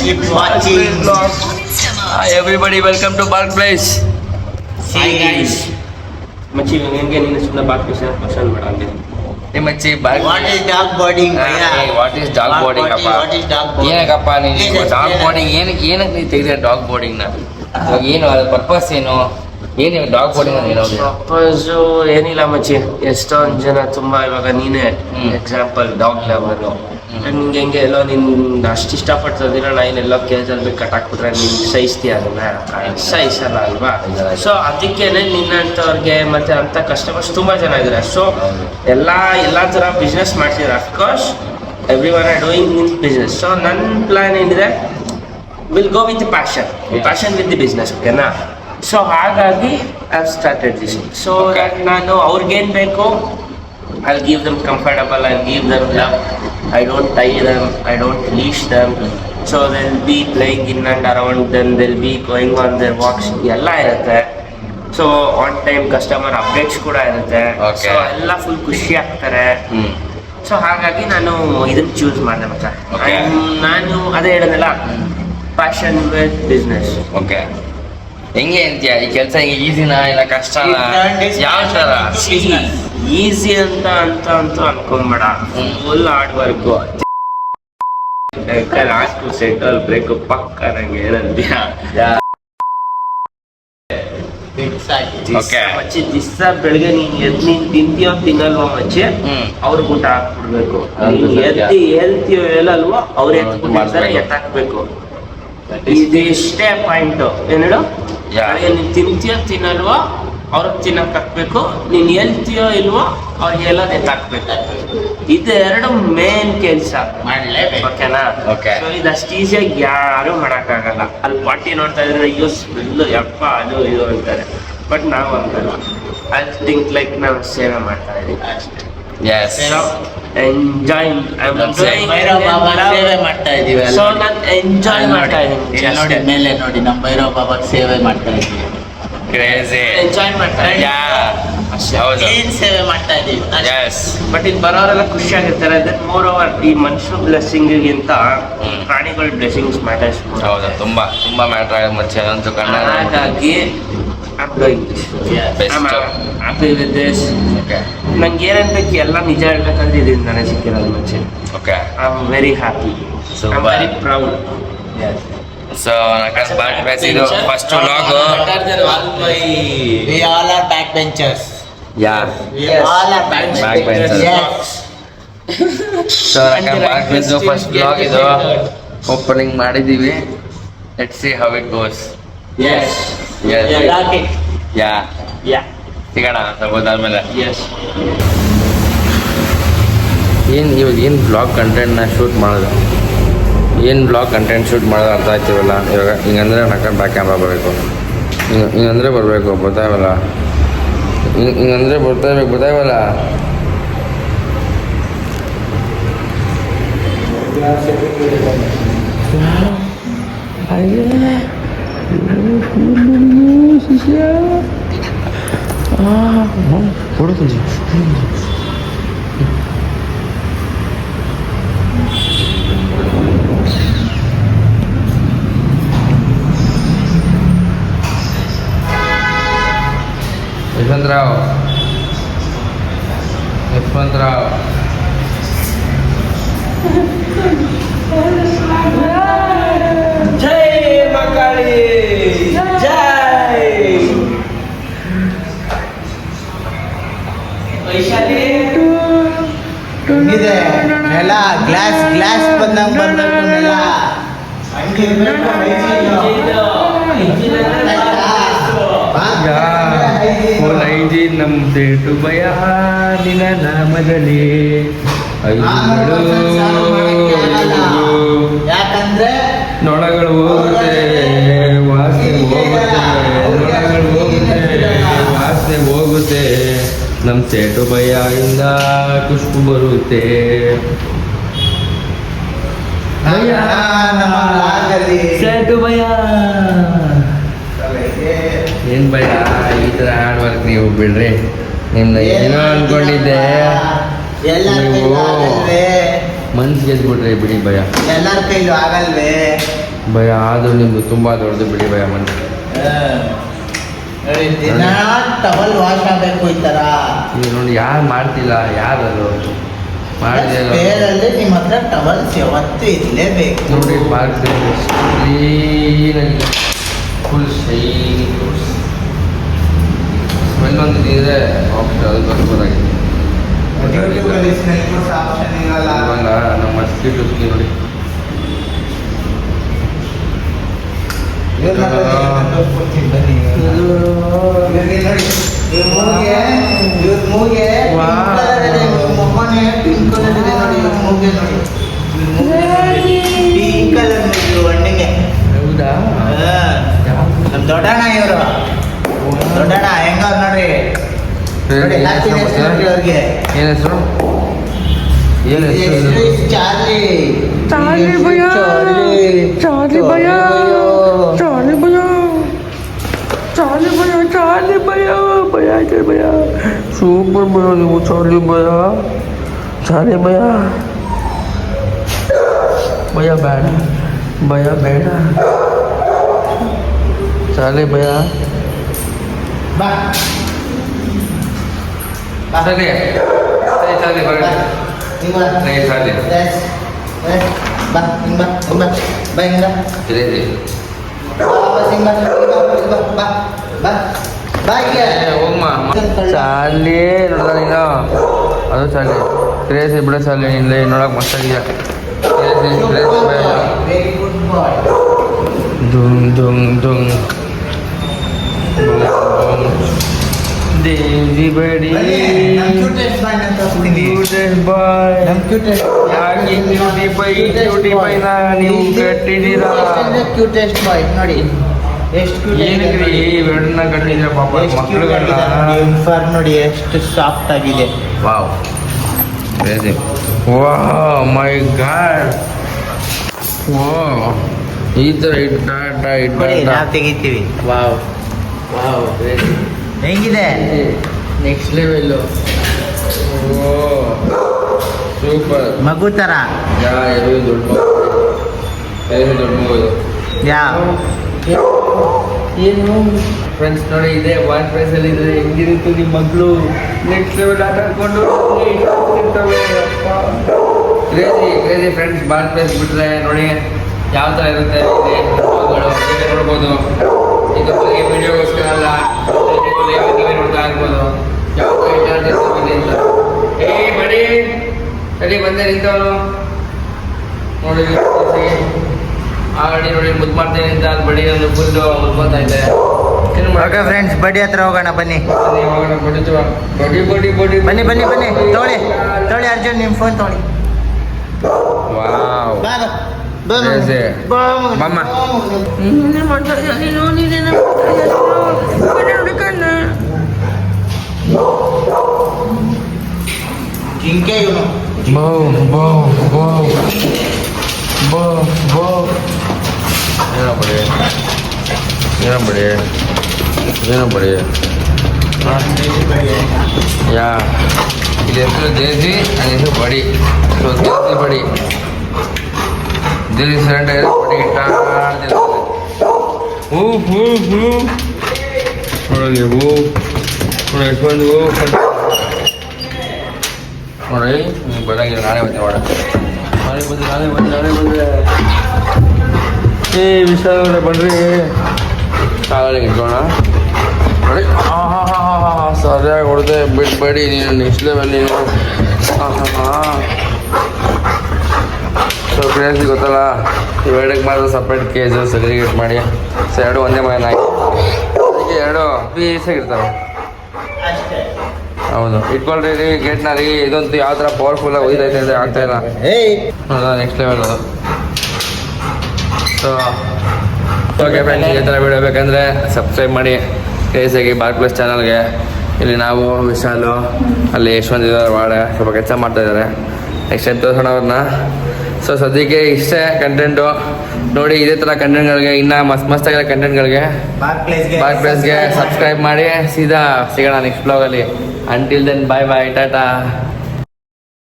Keep watching. Hi everybody, welcome to Park Place. Hi guys. ಮಚ್ಚಿ ನಿನಗೆ ನೀನು ಸುಮ್ಮನೆ Baat question ಬೇಡ ಅಂದೆ Hey Machi, Park What is dog boarding? Hey, what is dog boarding ಅಪ್ಪ? What is dog boarding? ಏನಕ್ಕಪ್ಪ ನೀನು dog boarding ಏನಕ್ಕೆ ನೀನು ತೆಗೆದ ಡಾಗ್ ಬೋರ್ಡಿಂಗ್ನ ಇವಾಗ ಏನು ಅದ್ರ ಪರ್ಪಸ್ ಏನು ಡಾಗ್ ಬೋರ್ಡಿಂಗ್ ಅಂತ ಹೇಳೋದು ಪರ್ಪಸು ಏನಿಲ್ಲ ಮಚ್ಚಿ ಎಷ್ಟೊಂದು ಜನ ತುಂಬಾ ಇವಾಗ ನೀನೇ ಎಕ್ಸಾಂಪಲ್ ಡಾಗ್ ಲವರ್ ನಿಂಗೆ ಹೆಂಗೆ ಎಲ್ಲೋ ನಿನ್ನ ಅಷ್ಟು ಇಷ್ಟಪಡ್ತಿದ್ದೀರ ನಾನೆಲ್ಲೋ ಕೇಸಲ್ಲಿ ಕಟ್ಟಾಕ್ಬಿಟ್ರೆ ನೀನು ಸಹಿಸ್ತೀಯ ಅದನ್ನ ಸಹಿಸಲ್ಲ ಅಲ್ವಾ ಸೊ ಅದಕ್ಕೇನೆ ನಿನ್ನಂಥವ್ರಿಗೆ ಮತ್ತೆ ಅಂಥ ಕಸ್ಟಮರ್ಸ್ ತುಂಬ ಜನ ಇದ್ದಾರೆ ಸೊ ಎಲ್ಲ ಥರ ಬಿಸ್ನೆಸ್ ಮಾಡ್ತಿದ್ದಾರೆ of course every one are doing in business so ನನ್ನ ಪ್ಲ್ಯಾನ್ ಏನಿದೆ will go with passion with the business ಓಕೆನಾ ಸೊ ಹಾಗಾಗಿ ಐ ಸ್ಟಾರ್ಟೆಡ್ ದಿಸ್ ಸೊ ನಾನು ಅವ್ರಿಗೇನು ಬೇಕು I'll give them comfortable, I'll give them love. I don't tie them, I don't leash them. So they'll be playing in and around, then they'll be going on their walks. ಎಲ್ಲ ಇರುತ್ತೆ so on time customer updates ಕೂಡ ಇರುತ್ತೆ so ಎಲ್ಲ full ಖುಷಿ ಆಗ್ತಾರೆ so ಹಾಗಾಗಿ ನಾನು ಇದನ್ನು ಚೂಸ್ ಮಾಡಿದೆ ಮತ್ತೆ ನಾನು ಅದೇ ಹೇಳಿದ್ನಲ್ಲ ಪ್ಯಾಷನ್ ವಿತ್ ಬಿಸ್ನೆಸ್ ಓಕೆ ಹೆಂಗೆ ಅಂತೀಯ ಈ ಕೆಲಸ ಹಿಂಗೆ ಈಸಿನಾ ಇಲ್ಲ ಕಷ್ಟನಾ ಯಾವ ಥರ ಈಸಿ ಅಂತ ಅನ್ಕೊಂಬೇಡ full hard work last central break ಪಕ್ಕ ನಂಗೆ ಏನಂತೀಯ ಮಚ್ಚಿ ದಿವಸ ಬೆಳಗ್ಗೆ ನೀನ್ ತಿಂತೀಯೋ ತಿನ್ನಲ್ವೋ ಮಚ್ಚಿ ಅವ್ರಿಗೆ ಊಟ ಹಾಕ್ಬಿಡ್ಬೇಕು ಹೇಳ್ತೀಯೋ ಹೇಳಲ್ವೋ ಅವ್ರು ಎತ್ಬಿಟ್ಟಿರ್ತಾರೆ ಎತ್ತಾಕ್ಬೇಕು ಇದಿಷ್ಟೇ ಪಾಯಿಂಟ್ ಏನೇಳು ನೀನ್ ತಿಂತೀಯೋ ತಿನ್ನಲ್ವೋ ಅವ್ರಿಗೆ ತಿನ್ನಕ್ ಹಾಕ್ಬೇಕು ನೀನ್ ಹೇಳ್ತೀಯೋ ಇಲ್ವೋ ಅವ್ರಿಗೆ ಹೇಳೋದು ಎತ್ತಾಕ್ಬೇಕು ಇದೆರಡು ಮೇನ್ ಕೆಲ್ಸ ಮಾಡ್ಲೇಬೇಕು ಓಕೆನಾ ಇದಷ್ಟು ಈಸಿಯಾಗಿ ಯಾರು ಮಾಡಕ್ಕಾಗಲ್ಲ ಅಲ್ಲಿ ಪಾರ್ಟಿ ನೋಡ್ತಾ ಇದ್ರೆ ಅಯ್ಯೋ ಸ್ಮೆಲ್ಲು ಯಪ್ಪ ಅದು ಇದು ಅಂತಾರೆ ಬಟ್ ನಾವು ಅಂತಲ್ಲ ಐ ಥಿಂಕ್ ಲೈಕ್ ನಾವು ಸೇವೆ ಮಾಡ್ತಾ ಇದೀವಿ ಅಷ್ಟೇ ಎಂಜಾಯ್ ಭೈರವ್ ಬಾಬಾ ಸೇವೆ ಮಾಡ್ತಾ ಇದೀವಿ ಸೊ ನಾನು ಎಂಜಾಯ್ ಮಾಡ್ತಾ ಇದೀನಿ ನೋಡಿ ಮೇಲೆ ನೋಡಿ ನಮ್ಮ ಭೈರವ್ ಬಾಬಾ ಸೇವೆ ಮಾಡ್ತಾ ಇದೀವಿ ಎಂಜಾಯ್ ಮಾಡ್ತಾ ಏನ್ ಸೇವೆ ಮಾಡ್ತಾ ಇದೀವಿ ಬಟ್ ಇಲ್ಲಿ ಬರೋರೆಲ್ಲ ಖುಷಿ ಆಗಿರ್ತಾರೆ ದೆನ್ ಮೋರ್ ಓವರ್ ಈ ಮನುಷ್ಯ ಬ್ಲೆಸ್ಸಿಂಗಿಗಿಂತ ಪ್ರಾಣಿಗಳ ಬ್ಲೆಸ್ಸಿಂಗ್ಸ್ ಮ್ಯಾಟರ್ಸ್ ಹೌದಾ ತುಂಬಾ ಮ್ಯಾಟ್ರ್ ಆಗೋದು ಮಚ್ಚೆ ಅಂತೂ ಕಣ್ಣ ಹಾಗಾಗಿ ನಂಗೆ ಏನೇನ್ ಬೇಕು ಎಲ್ಲ ನಿಜ ಹೇಳ್ಬೇಕಂದ್ರೆ ಇದರಿಂದಾನೆ ಸಿಕ್ಕಿರೋದು ಮಚ್ಚೆ okay I am very happy very proud so ಇದು first vlog we all are backbenchers yeah we all are Backbenchers. yes so ಬಾರ್ಕ್ ಫಸ್ಟ್ ವ್ಲಾಗ್ ಇದು ಓಪನಿಂಗ್ ಮಾಡಿದೀವಿ let's see how it goes yes Yes. like it yeah yeah ಸಿಗೋಣ ಸ್ವಲ್ಪದಾದ್ಮೇಲೆ yes ಏನು blog ಕಂಟೆಂಟ್ನ shoot ಮಾಡೋದು ಏನು ಬ್ಲಾಗ್ ಕಂಟೆಂಟ್ ಶೂಟ್ ಮಾಡೋದು ಅರ್ಥ ಆಗ್ತಿವಲ್ಲ ಇವಾಗ ಹಿಂಗಂದ್ರೆ ನಕ್ಕ ಬ್ಯಾಕ್ ಕ್ಯಾಮ್ರಾ ಬರಬೇಕು ಹಿಂಗಂದ್ರೆ ಬರಬೇಕು ಬರ್ತಾಯಿವಲ್ಲ ಹಿಂಗಂದ್ರೆ ಬರ್ತಾಯಿವಲ್ಲ ಯಶವಂತರಾವ್ ಜೈ ಮಕ್ಕಳಿ ಜೈ ವೈಶಾಲಿ ಇದೆ ನೆಲ ಗ್ಲಾಸ್ ಬಂದಂಗ್ ಬರ್ಬೇಕು ನೆಲ ಹಂಗೆ ಫುಲ್ ಐಜಿ ನಮ್ಮ ಸೇಟು ಭಯ ನಿನ್ನ ನಾಮದಲ್ಲಿ ಯಾಕಂದ್ರೆ ನೊಣಗಳು ಹೋಗುತ್ತೆ ವಾಸನೆ ಹೋಗುತ್ತೆ ನಮ್ಮ ಸೇಟು ಭಯ ಇಂದ ಖುಷ್ಬು ಬರುತ್ತೆ ಸೇಟು ಭಯ ಏನ್ ಭಯ ಈ ಥರ ಹಾರ್ಡ್ ವರ್ಕ್ ನೀವು ಬಿಡ್ರಿ ನಿಮ್ದು ಏನೋ ಅನ್ಕೊಂಡಿದ್ದೆ ಎಲ್ಲ ನೀವು ಮನ್ಸು ಗೆದ್ಬಿಟ್ರೆ ಬಿಡಿ ಭಯ. ಎಲ್ಲರ ಕೈಲೂ ಆಗಲ್ವೇ? ಭಯ ಆದರೂ ನಿಮ್ಮದು ತುಂಬ ದೊಡ್ಡದು ಬಿಡಿ ಭಯ ಮನ್ಸು. ನೋಡಿ, ದಿನ ಟವಲ್ ವಾಶ್ ಆಗಬೇಕು ಈ ಥರ. ಈಗ ನೋಡಿ ಯಾರು ಮಾಡ್ತಿಲ್ಲ, ಯಾರದು ಮಾಡಿದೆ ಬೇರಲ್ಲಿ ನಿಮ್ಮ ಹತ್ರ ಟವಲ್ಸ್ ಯಾವತ್ತೂ ಇರಲೇಬೇಕು. ನೋಡಿ ಕ್ಲೀನಾಗಿದೆ, ಫುಲ್ ಶೈನಿ ಸ್ಮೆಲ್ ಒಂದು ಇದೆ ಆಪ್ಷನ್, ಅದು ಬರ್ಬೋದಾಗಿದೆ. ಯೂಟ್ಯೂಬಲ್ಲಿ ಸ್ಮೆಲ್ ಆಪ್ಷನ್ ಇರಲ್ಲ. ಇವಾಗ ನಮ್ಮ ಮಸ್ಕಿಟೋ ನೋಡಿ ಹೌದಾ? ನಮ್ ದೊಡ್ಡಣ್ಣ ಇವರು, ದೊಡ್ಡಣ್ಣ ಹೆಂಗವ್ರು ನೋಡ್ರಿ. ಅವ್ರಿಗೆ ಏನು ಹೆಸರು? ಏನು ಹೆಸರು? ಚಾರ್ಲಿ. ಚಾರ್ಲಿ ಭಯ, ಚಾರ್ಲಿ ಭಯ, ಚಾರ್ಲಿ ಭಯ, ಚಾರ್ಲಿ ಭಯ, ಚಾರ್ಲಿ ಭಯ, ಭಯ ಭಯ, ಸೂಪರ್ ಭಯ ನೀವು. ಚಾರ್ಲಿ ಭಯ, ಚಾರ್ಲಿ ಭಯ, ಭಯ ಬೇಡ, ಭಯ ಬೇಡ, ಚಾರ್ಲಿ ಭಯ. ಬಾ ಸರಿ ಸರಿ ಚಾರ್ಲಿ ಬರ, ಸರಿ ಚಾರ್ಲಿ ಬಾ ಹಿಂಗ್ ಬಾ ಹಿಂಗ್ ಬಾ ಬಾ ಹಿಂಗ ಸರಿ ಹೋಗಮ್ಮ. ಚಾರ್ಲಿ ನೋಡ ನೀನು, ಅದು ಚಾರ್ಲಿ ಕ್ರೇಜಿ ಬಿಡ ಚಾರ್ಲಿ, ನಿಲ್ಲ ನೋಡಕ್ ಮಸ್ತಾಗಿದೆಯಾ ಕ್ರೇಜಿ ಕ್ರೇಜಿ ಭಯ. ದುಂಗ್ ದುಂಗ್ ದುಂಗ್ ದೇವಿ ಬಡಿ ಬಾಯ್ ನೀವು ಕಟ್ಟಿದ್ದೀರಾ ಕ್ಯೂಟೆಸ್ಟ್ ಬಾಯ್ ನೋಡಿ ಎಷ್ಟು ಏನಕ್ರಿ ಬೆಣ್ಣನ ಕಟ್ಟಿದ್ದೀರಾ ಪಾಪ ಮಕ್ಕಳುಗಳನ್ನ ನೋಡಿ ಎಷ್ಟು ಸಾಫ್ಟ್ ಆಗಿದೆ. Wow crazy, wow my god, wow ಈ ಥರ ನಾವು ತೆಗಿತೀವಿ. ವಾವ್ ವಾವ್ ಕ್ರೇಜಿ ಹೆಂಗಿದೆ? Next level. ಓ ಸೂಪರ್ ಮಗು ಥರ. ಯಾ ಇದು ದೊಡ್ಡ ಮಗು ಇದು. ಯಾವ ಏನು ಫ್ರೆಂಡ್ಸ್ ನೋಡಿ, ಇದೆ ವಾನ್ ಪ್ರೈಸಲ್ಲಿ ಇದೆ. ಹೆಂಗಿರುತ್ತು ನಿಮ್ಮ ಮಗಳು ನೆಕ್ಸ್ಟ್ ಲೆವೆಲ್ ಆಟ ಆಡ್ಕೊಂಡು crazy crazy friends. Ball price ಬಿಟ್ಟರೆ ನೋಡಿ ಯಾವ ಥರ ಇರುತ್ತೆ ಇದೆ ನೋಡ್ಬೋದು. ಇದು ಬಗ್ಗೆ ವಿಡಿಯೋಗೋಸ್ಕರ ಅಲ್ಲ, ನೀವೇ ನೋಡ್ತಾ ಇರ್ಬೋದು ಯಾವ ಥರ ಇಟ್ಟಿರ್ತೀವಿ ಅಂತ. ಬಡಿ ಸರಿ ಬಂದೆ ನಿಂತವನು ನೋಡಿ ಆಲ್ರೆಡಿ ನೋಡಿ ಮುದ್ದು ಮಾಡ್ತೇನೆ ಅಂತ ಅದು ಬಡಿ ಒಂದು ಫುಲ್ಲು ಮುದ್ಕೊತಾ ಇದೆ. ಓಕೆ ಫ್ರೆಂಡ್ಸ್, ಬಡಿ ಹತ್ರ ಹೋಗೋಣ ಬನ್ನಿ. ಹೋಗೋಣ ಬಡಿತೀವ, ಬಡಿ ಬಡಿ ಬಡಿ ಬನ್ನಿ ಬನ್ನಿ ಬನ್ನಿ ತೊಗೊಳ್ಳಿ ತೊಗೊಳ್ಳಿ ಅರ್ಜುನ್, ನಿಮ್ಮ ಫೋನ್ ತೊಗೊಳ್ಳಿ. ವಾವ್ ಬಾ ಬಾ ಕ್ರೇಜಿ. ಮಮ್ಮ ಜಿಂಕೆ ಇವನು. ಬೋ ಬೋ ಬೋ ಬೋ ಬೋ ಏನೋ ಬಡಿ ಏನೋ ಬಡಿ ಏನೋ ಬಡಿ ಯಾ ಇದು ಹೆಸರು ದೇಸಿ, ಅದು ಹೆಸರು ಬಡಿ. ಸೊ ದೇಸಿ ಬಡಿ ದೇಸಿ ಸರೆಂಡ್ ಆಗಿದೆ ಬಡಿ ಇಟ್ಟ ಹೂ ಹೂ ಹೂ ನೋಡಿ ಹೂ ನೋಡಿ ಎಷ್ಟೊಂದು ಹೂ ನೋಡಿ. ನೀವು ಬರಂಗಿಲ್ಲ, ನಾಳೆ ಬಂದೆ ಮಾಡ, ನಾಳೆ ಬಂದೆ ಏ ವಿಶಾಲ ಬನ್ರಿ ಕಾಲಿಗೆ ಇಟ್ಕೋಣ ನೋಡಿ. ಹಾಂ ಹಾಂ ಹಾಂ ಹಾಂ ಹಾಂ ಹಾಂ ಸರಿಯಾಗಿ ಹೊಡೆದೆ, ಬಿಟ್ಬೇಡಿ ನೀನು ನೆಕ್ಸ್ಟ್ ಲೆವೆಲ್ ನೀನು. ಹಾಂ ಹಾಂ ಹಾಂ ಸೊ ಕ್ರೇಜಿ ಗೊತ್ತಲ್ಲ, ಇವೆರಡಕ್ಕೆ ಮಾತ್ರ ಸಪ್ರೇಟ್ ಕೇಜು ಸೆಗ್ರಿಗೇಟ್ ಮಾಡಿ. ಸೊ ಎರಡು ಒಂದೇ ಮನೆ ಹಾಕಿ ಅದಕ್ಕೆ ಎರಡು ಪೀಸಾಗಿರ್ತವೆ. ಹೌದು ಇಟ್ಕೊಳ್ರಿ ರೀ ಗೇಟ್ನ ರೀ. ಇದಂತೂ ಯಾವ ಥರ ಪವರ್ಫುಲ್ಲಾಗಿ ಒಯ್ದೈತೆ ಅಂದರೆ ಆಗ್ತಾಯಿಲ್ಲ. ಹೌದಾ ನೆಕ್ಸ್ಟ್ ಲೆವೆಲ್ ಅದು. ಸೊ ಓಕೆ ಫ್ರೆಂಡ್ಸ್, ಈ ಥರ ವೀಡಿಯೋ ಬೇಕಂದರೆ ಸಬ್ಸ್ಕ್ರೈಬ್ ಮಾಡಿ ಕ್ರೇಜಿಯಾಗಿ ಬಾರ್ ಪ್ಲಸ್ ಚಾನಲ್ಗೆ. ಇಲ್ಲಿ ನಾವು ವಿಶಾಲು, ಅಲ್ಲಿ ಯಶವಂತ್ ಇದ್ದಾರೆ, ವಾಡೆ ಸ್ವಲ್ಪ ಕೆಲಸ ಮಾಡ್ತಾಯಿದ್ದಾರೆ. ನೆಕ್ಸ್ಟ್ ಟೈಮ್ ತೋರಿಸೋಣ ಅವ್ರನ್ನ. ಸೊ ಸದ್ಯಕ್ಕೆ ಇಷ್ಟೇ ಕಂಟೆಂಟು. ನೋಡಿ ಇದೇ ಥರ ಕಂಟೆಂಟ್ಗಳಿಗೆ, ಇನ್ನೂ ಮಸ್ತಾಗಿರೋ ಕಂಟೆಂಟ್ಗಳಿಗೆ ಬಾರ್ ಪ್ಲೇಸ್ಗೆ ಸಬ್ಸ್ಕ್ರೈಬ್ ಮಾಡಿ. ಸೀದಾ ಸಿಗೋಣ ನೆಕ್ಸ್ಟ್ ಬ್ಲಾಗಲ್ಲಿ. ಅಂಟಿಲ್ ದೆನ್ ಬಾಯ್ ಬಾಯ್, ಟಾಟಾ.